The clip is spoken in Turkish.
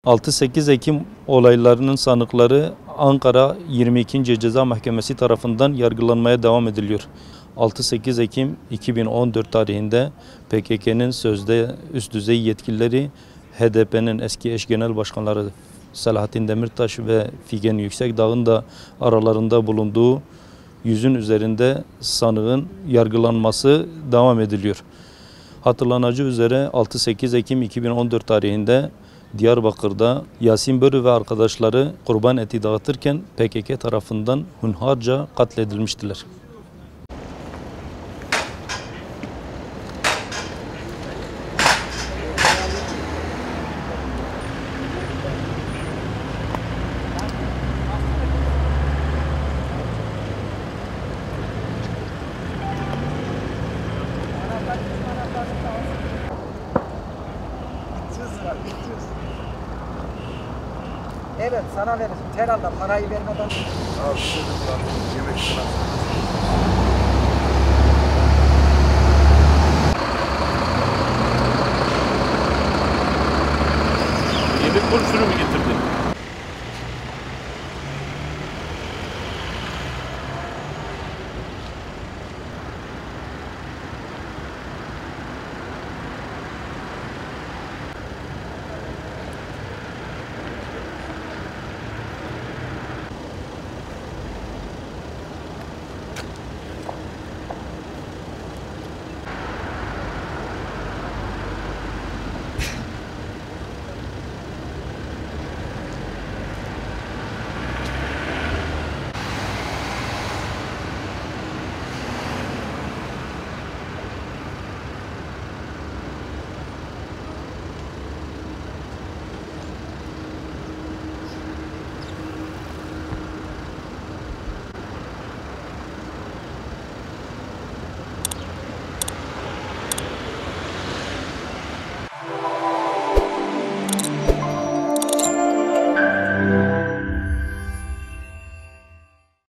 6-8 Ekim olaylarının sanıkları Ankara 22. Ceza Mahkemesi tarafından yargılanmaya devam ediliyor. 6-8 Ekim 2014 tarihinde PKK'nın sözde üst düzey yetkilileri HDP'nin eski eş genel başkanları Selahattin Demirtaş ve Figen Yüksekdağ'ın da aralarında bulunduğu 100'ün üzerinde sanığın yargılanması devam ediliyor. Hatırlanacağı üzere 6-8 Ekim 2014 tarihinde Diyarbakır'da Yasin Börü ve arkadaşları kurban eti dağıtırken PKK tarafından hunharca katledilmiştiler. Evet, sana verirsin. Herhalde parayı vermeden... Abi yemek falan. Yemek konusunu mu getirdin?